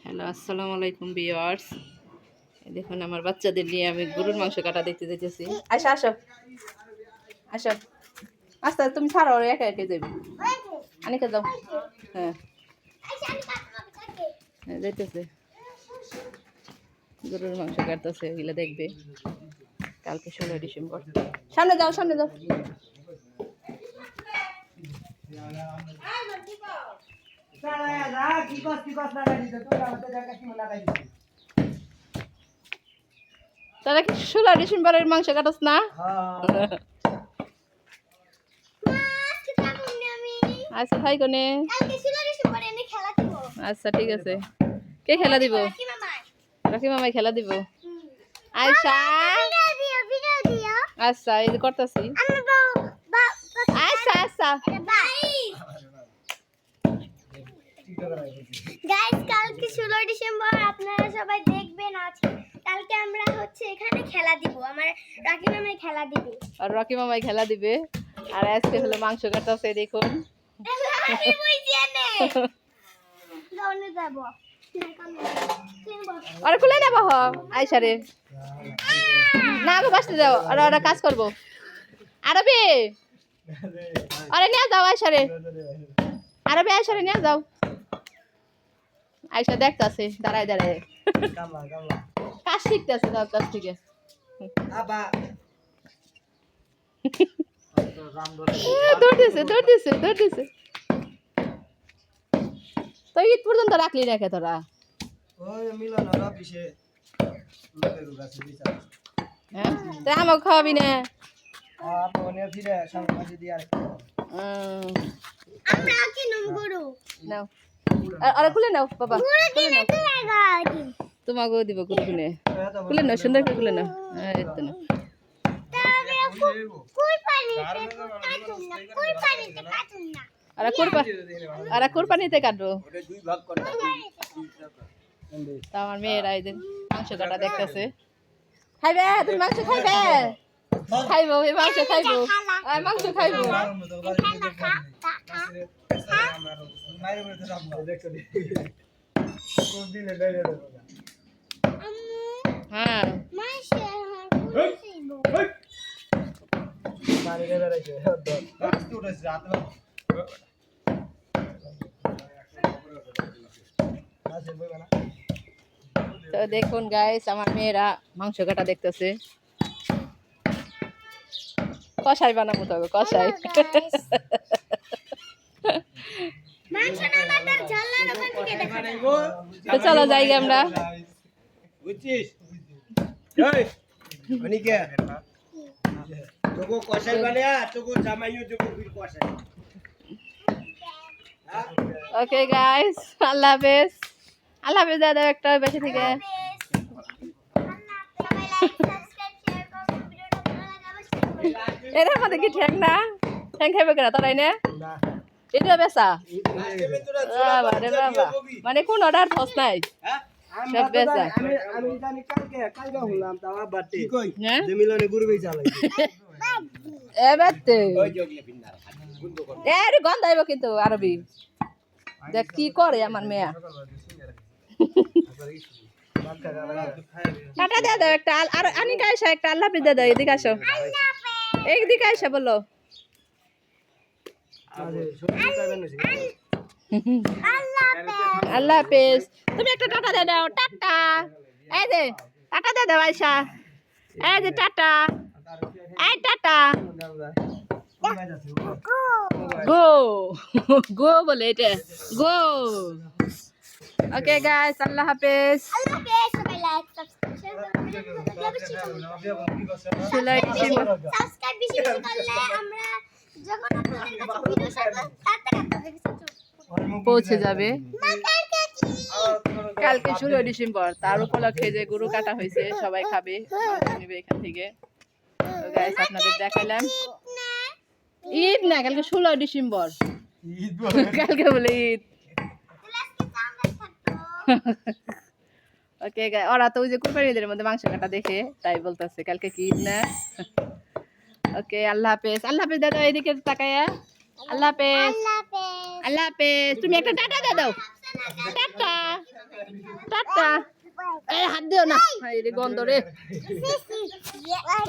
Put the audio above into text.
Hello, আসসালামু আলাইকুম viewers. এই দেখুন আমার বাচ্চাদের নিয়ে আমি গরুর মাংস কাটা দেখতে যেতেছি। আসো আসো আসো, আস্তে তুমি ছাড়ো, ওরা একা একা যাবে। আনিকা যাও। হ্যাঁ হ্যাঁ, যাইতেছে গরুর মাংস কাটতেছে, এগুলো দেখবে কালকে 16 ডিসেম্বর। সামনে যাও, সামনে যাও। তারা কি 16 ডিসেম্বরের মাংস কাটাস না? আচ্ছা ভাই কোনে, আচ্ছা ঠিক আছে। কে খেলা দিব? রাখি মামাই খেলা দিব। আয়শা আচ্ছা, এই যে করতেছি। আচ্ছা আচ্ছা গাইস, কালকে 16 ডিসেম্বর আপনারা সবাই দেখবেন। আছে কালকে আমরা এখানে খেলা দিব, আমার রাকি মামাই খেলা দিবে। আর রকি মামাই খেলা দিবে। আর আজকে হলো মাংস কাটাছে, দেখুন। আমি বুঝি না গাউনে যাব। আরে খুলে নেব হ আয়শা রে, না গো বাসতে যাও, আর ওরা কাজ করব। আরবি আরে নিয়ে যাও আয়শা রে, আরবি আয়শা রে নিয়ে যাও। আয়শা দেখতাছে দাঁড়ায় দাঁড়ায়, কাজ শিখতেছে তার কাছ থেকে। দৌড়তেছে দৌড়তেছে দৌড়তেছে। তো ঈদ পর্যন্ত রাখলি রেখে তোরা? হ্যাঁ, তাই আমাকে খাওয়াবি না? আমরা কি নাম গরু নাও, আরে খুলে নাও বাবা, গরু খুলে দিনে নাও। তো লাগা তোমাকেও দিব খুলে খুলে নাও, সুন্দর করে খুলে নাও। এই তো না, তবে কুল পানিতে কাটুন না, কুল পানিতে কাটুন না। আর কোরবানিতে কাটবো। তা আমার মেয়েরা এই দিন মাংস কাটা দেখতেছে। খাইবে তুমি মাংস খাইবে? খাইবো এই মাংস খাইবো, আর মাংস খাইবো। হ্যাঁ তো দেখুন গাইস, আমার মেয়েরা মাংস কাটা দেখতেছে। কষাই বানাবো, তবে কষাই। তো চলো যাই আমরা। ওকে গাইস, আল্লাহ হাফেজ। আল্লাহ হাফেজ দাদা, একটা বেশি থেকে। এর মধ্যে কি ঠ্যাং না? ঠ্যাং খাইবে কেনা তোরাই না? এটা বেচা? বাবা রে বাবা, মানে কোন অর্ডার ফস নাই, সব বেচা। আমি জানি কালকে হলাম তাও বাটে হ্যাঁ যে মিলনে গুরু বেচা লাগে এবারে এর গন্ধ আইব কিন্তু আরবি। দেখ কি করে আমার মেয়া। টাটা দিয়ে দাও একটা, আর আনিকা আইসা একটা আল্লাহ হাফেজ দিয়ে দাও। এদিকে আসো, এইদিকে আইসা বলো আল্লাহ হাফেজ। তুমি একটা টাটা দিয়ে দাও, টাটা। এই যে টাটা দিয়ে দাও আইসা, এই যে টাটা, এই টাটা। গো গো বলে এটা, গো। ওকে গাইস, আল্লাহ হাফেজ। আল্লাহ হাফেজ। সবাই লাইক সাবস্ক্রাইব বেশি করলে আমরা যখন আপনাদের কাছে ভিডিও ছাড়ব তাড়াতাড়ি পৌঁছে যাবে। কালকে 16 ডিসেম্বর, তার উপলক্ষে যে গরু কাটা হয়েছে, সবাই খাবে, নিবে এখান থেকে। তো গাইস আপনাদের দেখাইলাম। ঈদ না, কালকে 16 ডিসেম্বর, কালকে বলে ঈদ। ওকে গাইস, ওরা তো ওই যে কুরবানিদের মধ্যে মাংস কাটা দেখে তাই বলতেছে কালকে কি ঈদ না। ওকে আল্লাহ হাফেজ। আল্লাহ হাফেজ দাদা, এদিকে তাকায়া আল্লাহ হাফেজ। আল্লাহ হাফেজ। তুমি একটা টাটা দাও, টাটা। টাটা। এই হাত দিও না, এই রে গন্ধ রে।